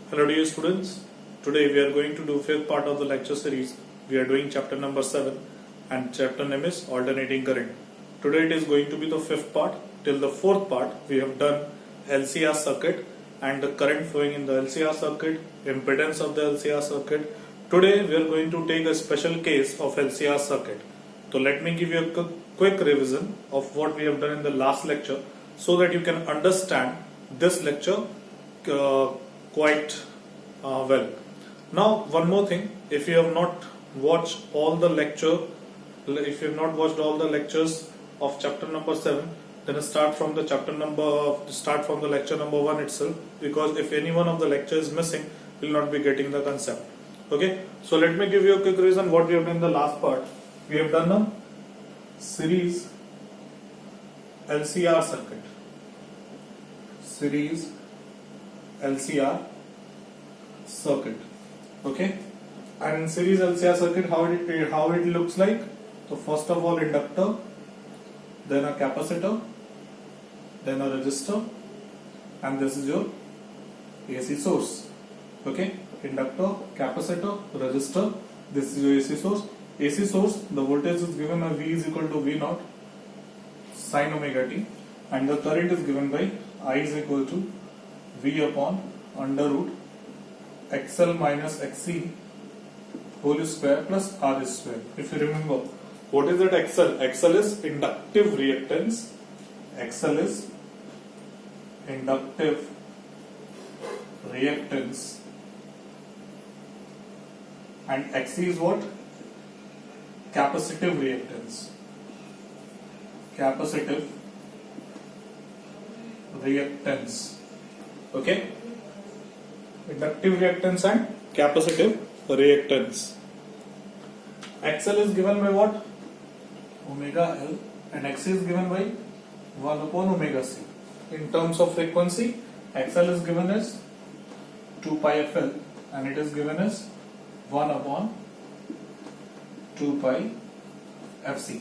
Hello dear students, today we are going to do fifth part of the lecture series. We are doing chapter number 7 and chapter name is alternating current. Today it is going to be the fifth part. Till the fourth part we have done LCR circuit and the current flowing in the LCR circuit, impedance of the LCR circuit. Today we are going to take a special case of LCR circuit. So let me give you a quick revision of what we have done in the last lecture so that you can understand this lecture quite well. Now one more thing, if you have not watched all the lectures of chapter number 7, then start from the lecture number 1 itself, because if any one of the lecture is missing, you will not be getting the concept. Okay, so let me give you a quick reason what we have done in the last part. We have done a series LCR circuit. Series LCR circuit. Okay, and in series LCR circuit, how it looks like? So first of all, inductor, then a capacitor, then a resistor, and this is your AC source. Okay, inductor, capacitor, resistor, this is your AC source. AC source, the voltage is given by V is equal to V naught sin omega t, and the current is given by I is equal to V upon under root XL minus XC whole square plus R square. If you remember, what is that XL? XL is inductive reactance. XL is inductive reactance, and XC is what? Capacitive reactance. Capacitive reactance. Okay, inductive reactance and capacitive reactance. XL is given by what? Omega L, and XC is given by 1 upon omega C. In terms of frequency, XL is given as 2 pi FL and it is given as 1 upon 2 pi FC.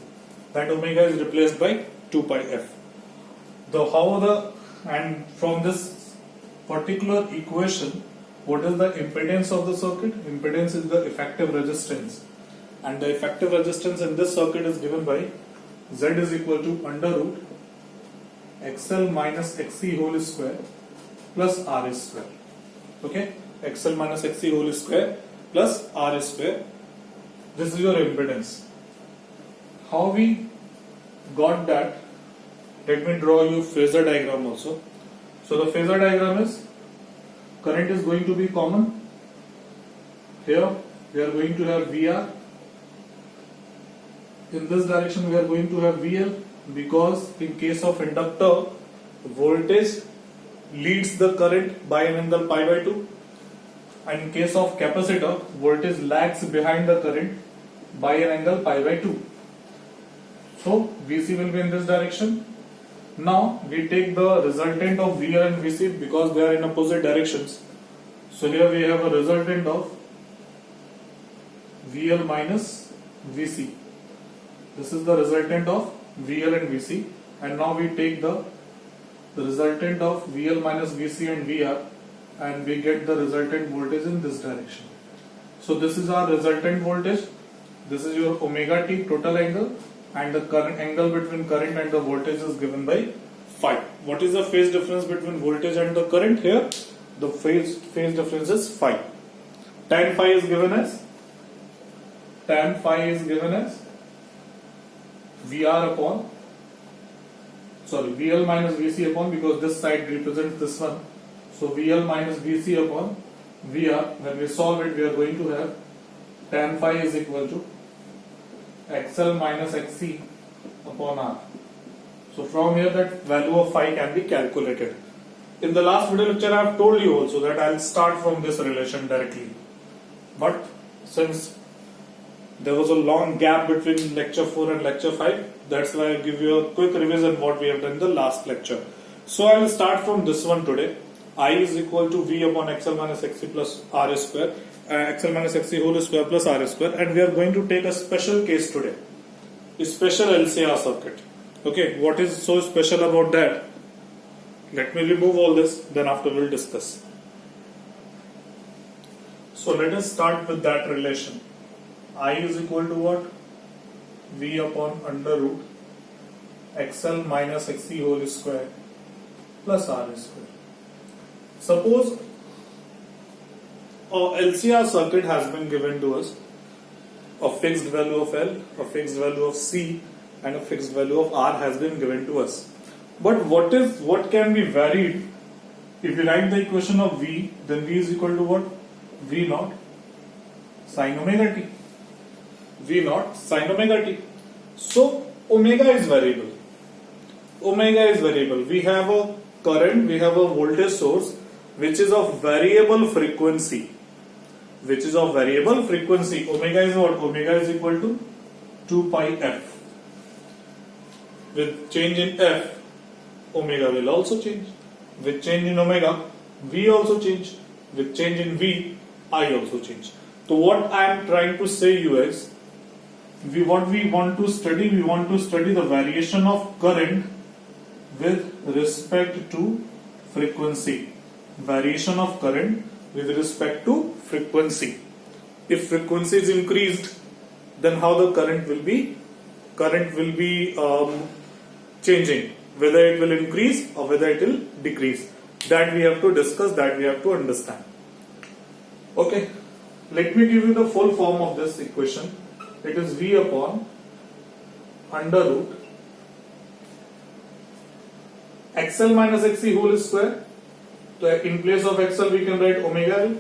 That omega is replaced by 2 pi F. And from this particular equation, what is the impedance of the circuit? Impedance is the effective resistance, and the effective resistance in this circuit is given by Z is equal to under root XL minus XC whole square plus R square. Okay, XL minus XC whole square plus R square. This is your impedance. How we got that? Let me draw you phasor diagram also. So the phasor diagram is, current is going to be common. Here we are going to have VR. In this direction we are going to have VL, because in case of inductor, voltage leads the current by an angle pi by 2, and in case of capacitor, voltage lags behind the current by an angle pi by 2. So VC will be in this direction. Now we take the resultant of VL and VC because they are in opposite directions. So here we have a resultant of VL minus VC. This is the resultant of VL and VC, and now we take the resultant of VL minus VC and VR, and we get the resultant voltage in this direction. So this is our resultant voltage. This is your omega t total angle, and the current angle between current and the voltage is given by phi. What is the phase difference between voltage and the current here? The phase difference is phi. Tan phi is given as VL minus VC upon, because this side represents this one. So VL minus VC upon VR. When we solve it, we are going to have tan phi is equal to XL minus XC upon R. So from here that value of phi can be calculated. In the last video lecture I have told you also that I will start from this relation directly. But since there was a long gap between lecture 4 and lecture 5, that's why I give you a quick revision what we have done in the last lecture. So I will start from this one today. I is equal to V upon XL minus XC plus R square, XL minus XC whole square plus R square, and we are going to take a special case today, a special LCR circuit. Okay, what is so special about that? Let me remove all this, then after we'll discuss. So let us start with that relation. I is equal to what? V upon under root XL minus XC whole square plus R square. Suppose a LCR circuit has been given to us, a fixed value of L, a fixed value of C, and a fixed value of R has been given to us. But what can be varied? If we write the equation of V, then V is equal to what? V naught sin omega t. V naught sin omega t. So omega is variable. Omega is variable. We have a current, we have a voltage source which is of variable frequency. Which is of variable frequency. Omega is what? Omega is equal to 2 pi f. With change in f, omega will also change. With change in omega, V also change. With change in V, I also change. So what I am trying to say you is, what we want to study the variation of current with respect to frequency. Variation of current with respect to frequency. If frequency is increased, then how the current will be? Current will be changing. Whether it will increase or whether it will decrease. That we have to discuss, that we have to understand. Okay, let me give you the full form of this equation. It is V upon under root XL minus XC whole square. So in place of XL we can write omega L.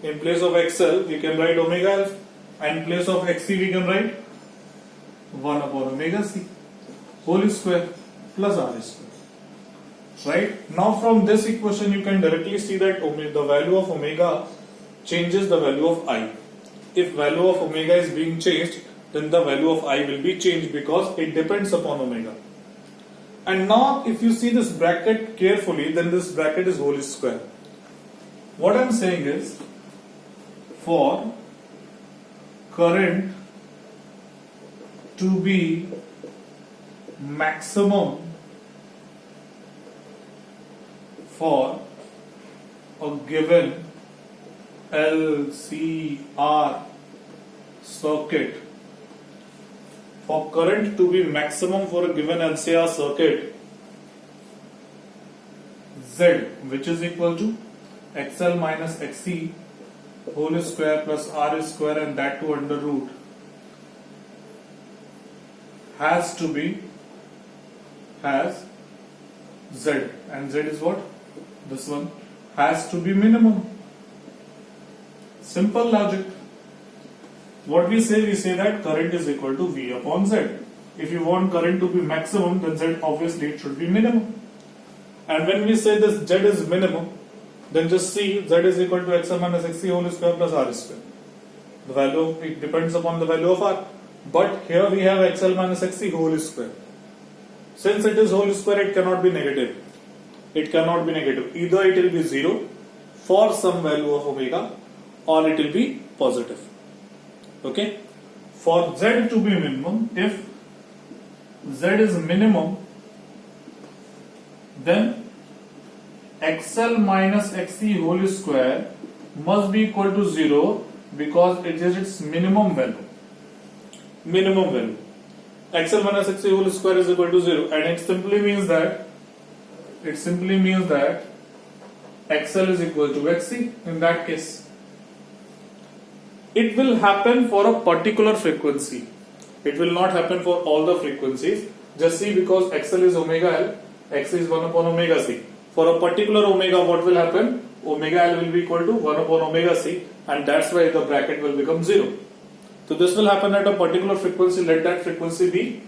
In place of XL we can write omega L. And in place of XC we can write 1 upon omega C whole square plus R square. Right? Now from this equation you can directly see that the value of omega changes the value of I. If value of omega is being changed, then the value of I will be changed because it depends upon omega. And now if you see this bracket carefully, then this bracket is whole square. What I am saying is, for current to be maximum for a given LCR circuit, for current to be maximum for a given LCR circuit, Z, which is equal to XL minus XC whole square plus R square, and that to under root, has to be Z, and Z is what? This one has to be minimum. Simple logic. What we say that current is equal to V upon Z. If you want current to be maximum, then Z obviously it should be minimum. And when we say this Z is minimum, then just see Z is equal to XL minus XC whole square plus R square. The value, it depends upon the value of R. But here we have XL minus XC whole square. Since it is whole square, it cannot be negative. It cannot be negative. Either it will be 0 for some value of omega, or it will be positive. Okay? For Z to be minimum, if Z is minimum, then XL minus XC whole square must be equal to 0 because it is its minimum value. Minimum value. XL minus XC whole square is equal to 0, and it simply means that XL is equal to XC in that case. It will happen for a particular frequency. It will not happen for all the frequencies. Just see, because XL is omega L, XC is 1 upon omega C. For a particular omega, what will happen? Omega L will be equal to 1 upon omega C, and that's why the bracket will become 0. So this will happen at a particular frequency. Let that frequency be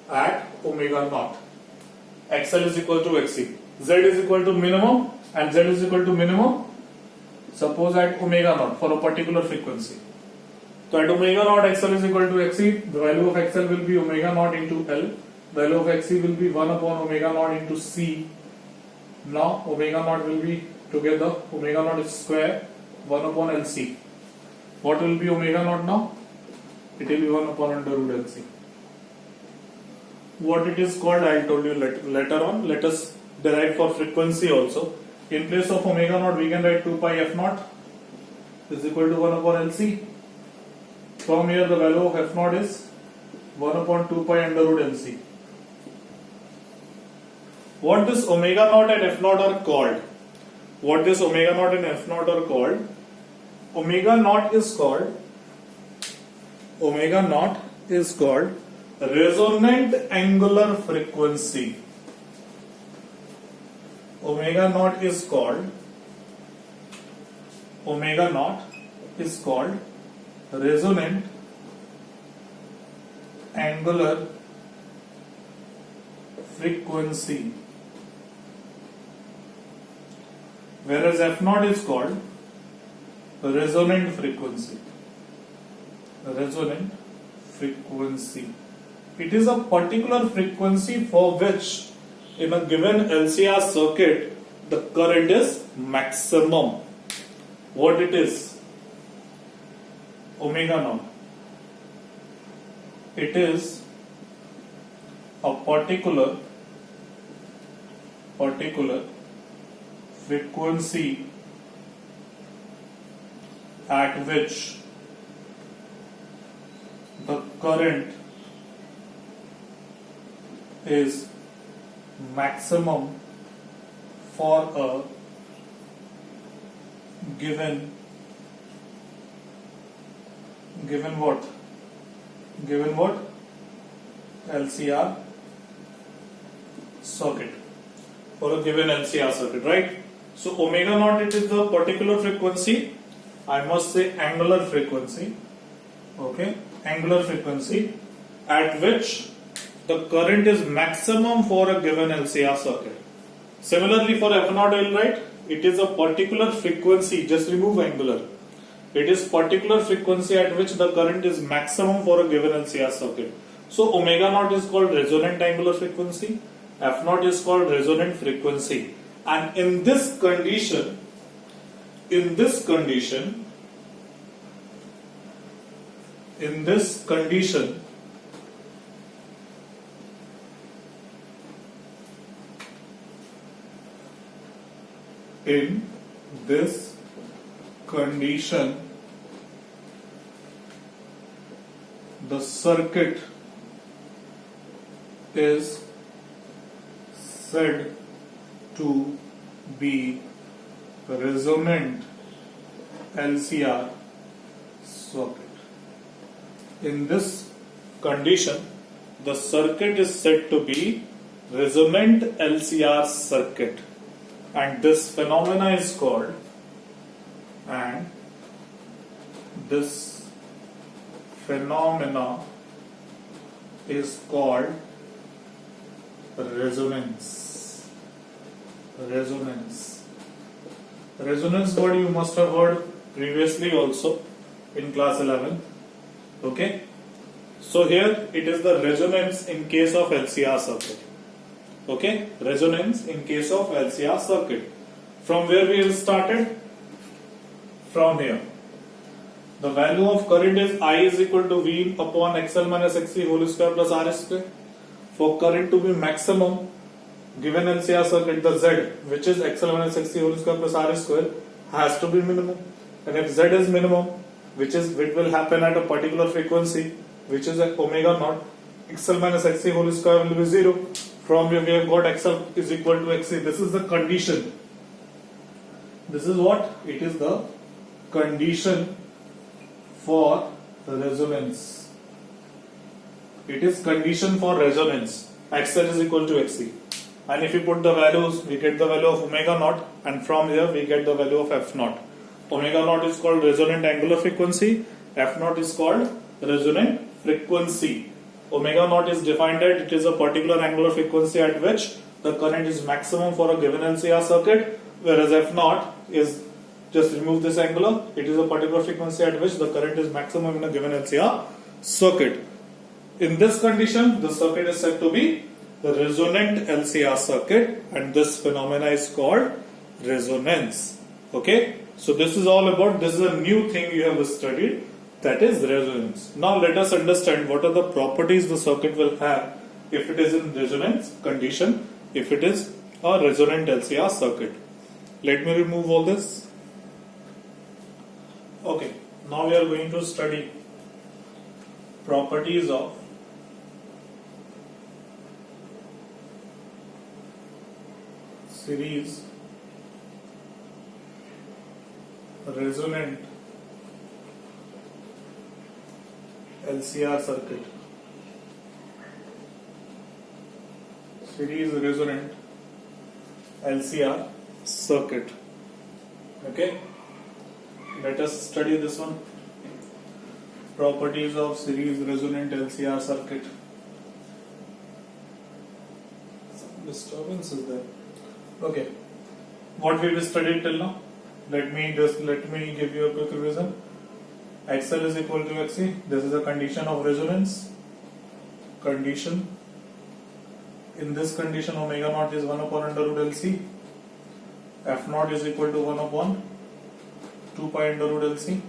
at omega naught. XL is equal to XC. Z is equal to minimum, and Z is equal to minimum, suppose at omega naught for a particular frequency. So at omega naught XL is equal to XC, the value of XL will be omega naught into L, value of XC will be 1 upon omega naught into C. Now omega naught will be together, omega naught is square, 1 upon LC. What will be omega naught now? It will be 1 upon under root LC. What it is called, I told you later on. Let us derive for frequency also. In place of omega naught, we can write 2 pi f naught is equal to 1 upon LC. From here, the value of f naught is 1 upon 2 pi under root LC. What this omega naught and f naught are called? What this omega naught and f naught are called? Omega naught is called resonant angular frequency. Omega naught is called resonant angular frequency, whereas f naught is called resonant frequency. It is a particular frequency for which in a given LCR circuit the current is maximum. What it is? Omega naught. It is a particular frequency at which the current is maximum for a given what? LCR circuit. For a given LCR circuit, right? So omega naught, it is the particular frequency, I must say angular frequency, okay, angular frequency at which the current is maximum for a given LCR circuit. Similarly for f naught, I will write it is a particular frequency, just remove angular. It is particular frequency at which the current is maximum for a given LCR circuit. So omega naught is called resonant angular frequency, f naught is called resonant frequency, and in this condition, the circuit is said to be resonant LCR circuit. In this condition, the circuit is said to be resonant LCR circuit, and this phenomena is called resonance. Resonance word you must have heard previously also in class 11. Okay. So here it is the resonance in case of LCR circuit. Okay. Resonance in case of LCR circuit. From where we have started? From here. The value of current is I is equal to V upon XL minus XC whole square plus R square. For current to be maximum, given LCR circuit, the Z, which is XL minus XC whole square plus R square, has to be minimum. And if Z is minimum, which will happen at a particular frequency, which is at omega naught, XL minus XC whole square will be 0. From here we have got XL is equal to XC. This is the condition. This is what? It is the condition for resonance. It is condition for resonance. XL is equal to XC. And if you put the values, we get the value of omega naught, and from here we get the value of f naught. Omega naught is called resonant angular frequency, f naught is called resonant frequency. Omega naught is defined that it is a particular angular frequency at which the current is maximum for a given LCR circuit, whereas f naught is, just remove this angular, it is a particular frequency at which the current is maximum in a given LCR circuit. In this condition, the circuit is said to be the resonant LCR circuit, and this phenomena is called resonance. Okay, so this is all about, this is a new thing you have studied, that is resonance. Now let us understand what are the properties the circuit will have if it is in resonance condition, if it is a resonant LCR circuit. Let me remove all this. Okay, now we are going to study properties of series resonant LCR circuit. Series resonant LCR circuit. Okay, let us study this one. Properties of series resonant LCR circuit. Some disturbance is there. Okay, what we will study till now? Let me give you a quick revision. XL is equal to XC. This is a condition of resonance. Condition. In this condition, omega naught is 1 upon under root LC. F naught is equal to 1 upon 2 pi under root LC.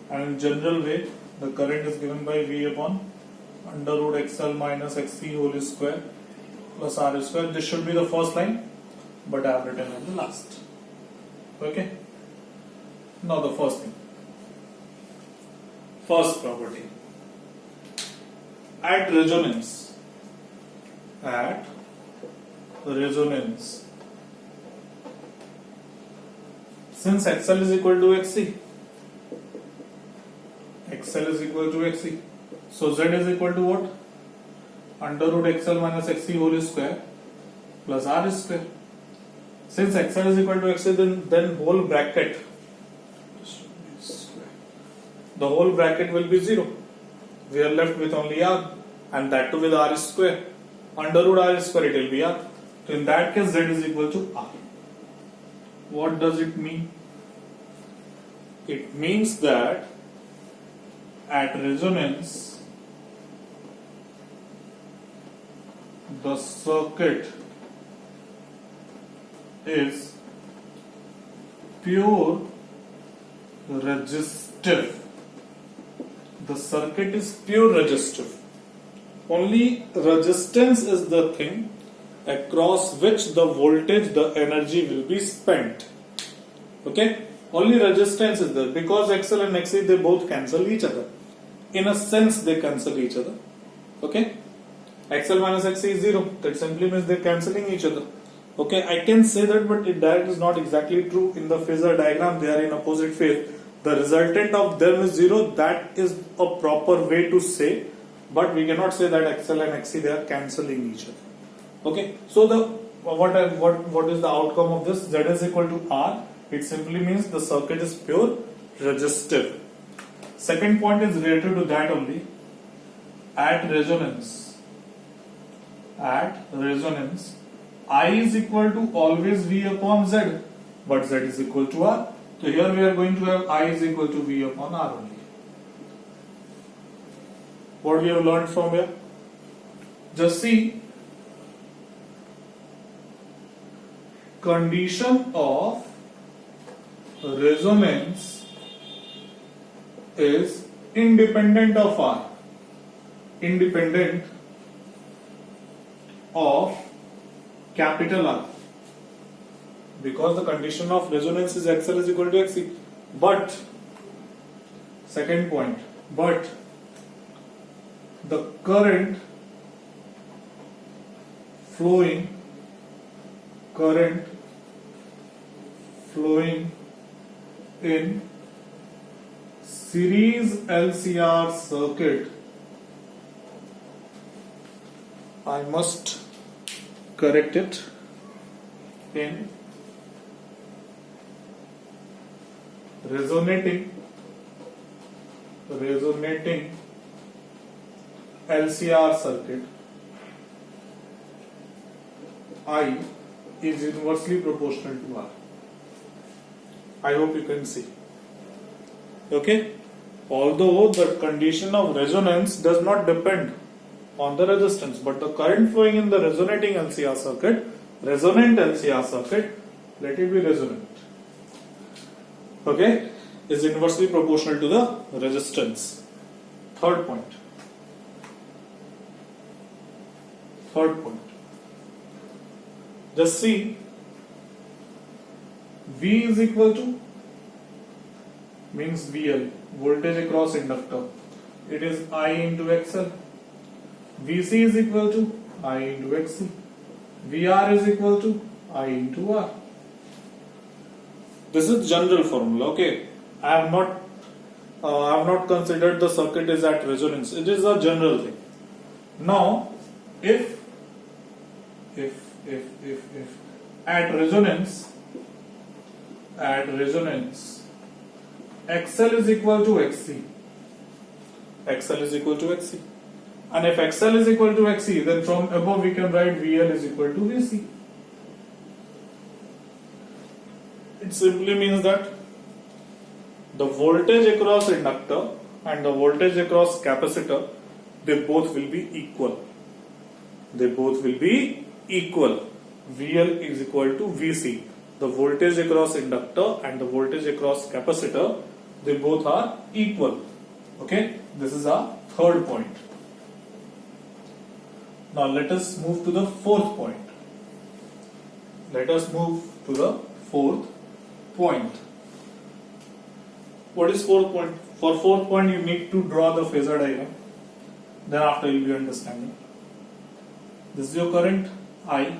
And in general way, the current is given by V upon under root XL minus XC whole square plus R square. This should be the first line, but I have written in the last. Okay. Now the first thing. First property. At resonance. At resonance. Since XL is equal to XC. XL is equal to XC. So Z is equal to what? Under root XL minus XC whole square plus R square. Since XL is equal to XC, then whole bracket, the whole bracket will be 0. We are left with only R, and that too with R square. Under root R square it will be R. So in that case Z is equal to R. What does it mean? It means that at resonance the circuit is pure resistive. The circuit is pure resistive. Only resistance is the thing across which the voltage, the energy will be spent. Okay? Only resistance is there, because XL and XC they both cancel each other. In a sense they cancel each other. Okay? XL minus XC is 0. That simply means they are cancelling each other. Okay, I can say that, but that is not exactly true. In the phasor diagram, they are in opposite phase. The resultant of them is 0. That is a proper way to say, but we cannot say that XL and XC they are cancelling each other. Okay, so what is the outcome of this? Z is equal to R. It simply means the circuit is pure resistive. Second point is related to that only. At resonance, I is equal to always V upon Z, but Z is equal to R. So here we are going to have I is equal to V upon R only. What we have learned from here? Just see, condition of resonance is independent of R, independent of capital R, because the condition of resonance is XL is equal to XC. But second point, but the current flowing in series LCR circuit, I must correct it, in resonating LCR circuit, I is inversely proportional to R. I hope you can see. Okay? Although the condition of resonance does not depend on the resistance, but the current flowing in the resonating LCR circuit, resonant LCR circuit, let it be resonant, okay, is inversely proportional to the resistance. Third point. Just see, V is equal to means VL, voltage across inductor. It is I into XL. VC is equal to I into XC. VR is equal to I into R. This is general formula. Okay, I have not considered the circuit is at resonance. It is a general thing. Now, if at resonance XL is equal to XC. XL is equal to XC. And if XL is equal to XC, then from above we can write VL is equal to VC. It simply means that the voltage across inductor and the voltage across capacitor, they both will be equal. They both will be equal. VL is equal to VC. The voltage across inductor and the voltage across capacitor, they both are equal. Okay, this is our third point. Now let us move to the fourth point. Let us move to the fourth point. What is fourth point? For fourth point, you need to draw the phasor diagram. Then after you will be understanding. This is your current I.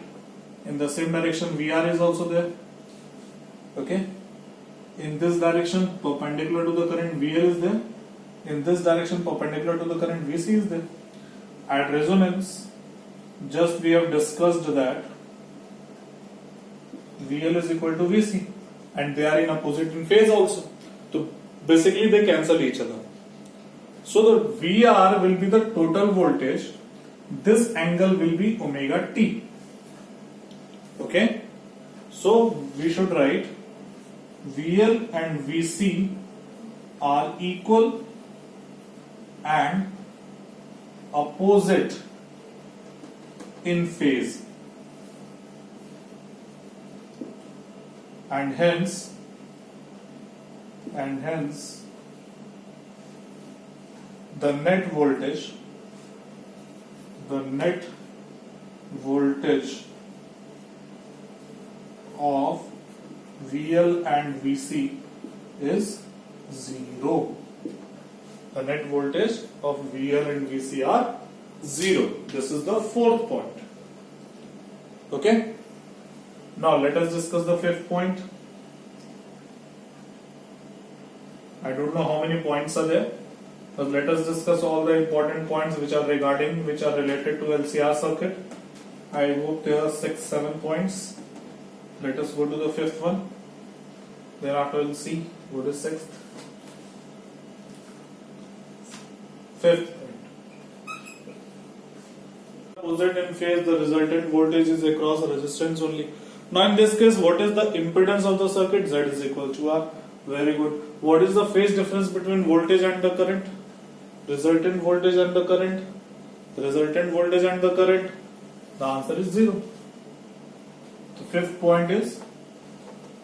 In the same direction, VR is also there. Okay. In this direction, perpendicular to the current, VL is there. In this direction, perpendicular to the current, VC is there. At resonance, just we have discussed that VL is equal to VC, and they are in opposite phase also. So basically they cancel each other. So the VR will be the total voltage. This angle will be omega t. Okay. So we should write VL and VC are equal and opposite in phase, and hence the net voltage of VL and VC is 0. The net voltage of VL and VC are 0. This is the fourth point. Okay. Now let us discuss the fifth point. I don't know how many points are there, but let us discuss all the important points which are related to LCR circuit. I hope there are 6-7 points. Let us go to the fifth one. Thereafter we'll see what is sixth. Fifth point. Opposite in phase, the resultant voltage is across a resistance only. Now in this case, what is the impedance of the circuit? Z is equal to R. Very good. What is the phase difference between voltage and the current? Resultant voltage and the current. Resultant voltage and the current. The answer is 0. The fifth point is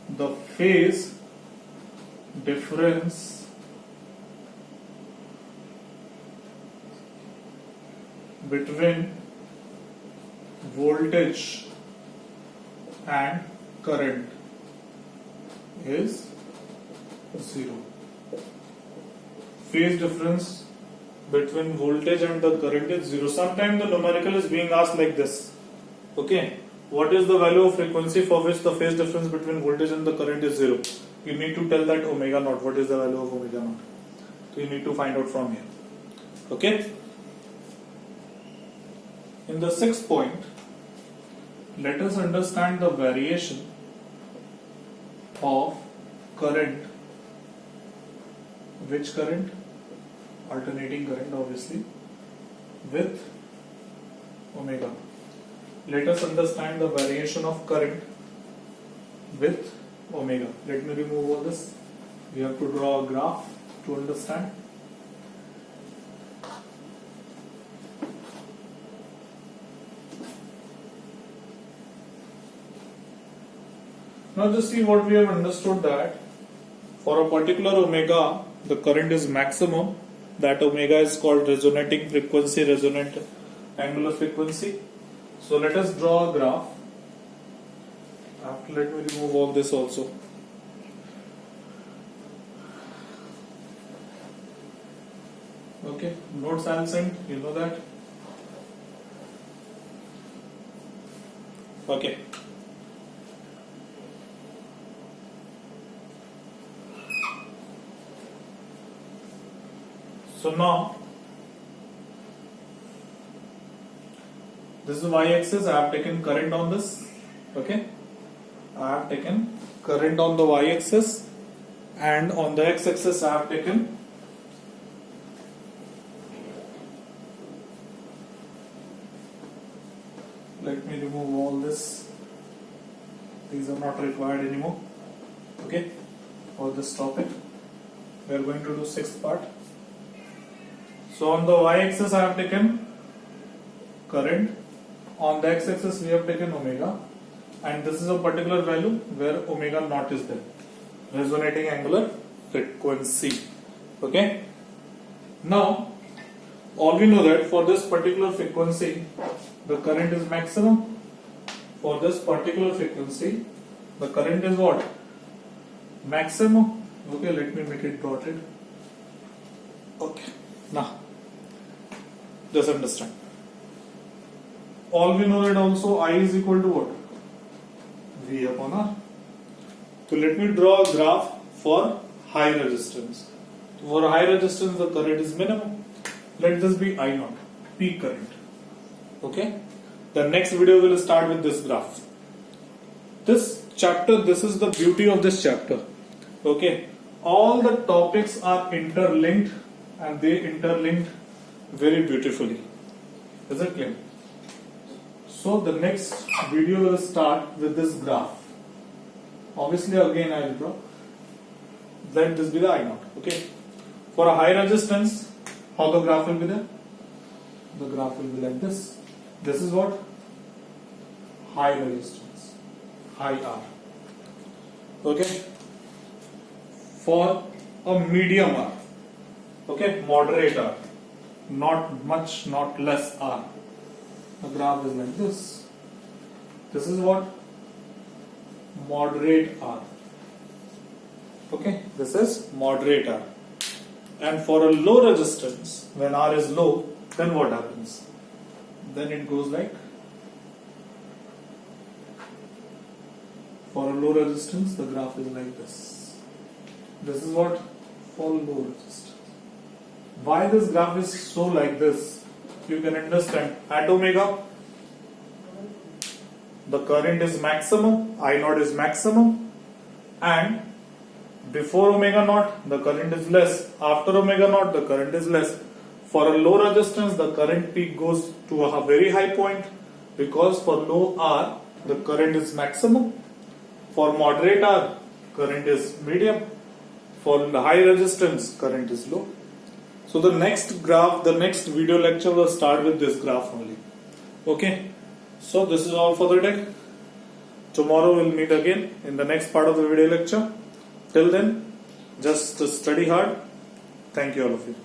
the phase difference between voltage and current is 0. Phase difference between voltage and the current is 0. Sometimes the numerical is being asked like this. Okay. What is the value of frequency for which the phase difference between voltage and the current is 0? You need to tell that omega naught. What is the value of omega naught? So you need to find out from here. Okay. In the sixth point, let us understand the variation of current. Which current? Alternating current, obviously, with omega. Let us understand the variation of current with omega. Let me remove all this. We have to draw a graph to understand. Now just see what we have understood, that for a particular omega, the current is maximum. That omega is called resonating frequency, resonant angular frequency. So let us draw a graph. After, let me remove all this also. Okay, notes I'll send, you know that. Okay. So now, this is the y-axis. I have taken current on this. Okay, I have taken current on the y-axis, and on the x-axis I have taken let me remove all this. These are not required anymore. Okay, for this topic we are going to do sixth part. So on the y-axis I have taken current, on the x-axis we have taken omega, and this is a particular value where omega naught is there, resonating angular frequency. Okay, now all we know that for this particular frequency the current is maximum. For this particular frequency the current is what? Maximum. Okay, let me make it dotted. Okay, now just understand. All we know that also I is equal to what? V upon R. So let me draw a graph for high resistance. For high resistance the current is minimum. Let this be I naught, peak current. Okay. The next video will start with this graph. This chapter, this is the beauty of this chapter. Okay. All the topics are interlinked, and they interlinked very beautifully. Is it clear? So the next video will start with this graph. Obviously again I will draw. Let this be the I naught. Okay. For a high resistance, how the graph will be there? The graph will be like this. This is what? High resistance. High R. Okay. For a medium R. Okay. Moderate R. Not much, not less R. The graph is like this. This is what? Moderate R. Okay. This is moderate R. And for a low resistance, when R is low, then what happens? Then it goes like, for a low resistance the graph is like this. This is what? For low resistance. Why this graph is so like this? You can understand. At omega the current is maximum, I naught is maximum, and before omega naught the current is less, after omega naught the current is less. For a low resistance the current peak goes to a very high point, because for low R the current is maximum, for moderate R current is medium, for the high resistance current is low. So the next graph, the next video lecture will start with this graph only. Okay, so this is all for the day. Tomorrow we'll meet again in the next part of the video lecture. Till then, just study hard. Thank you all of you.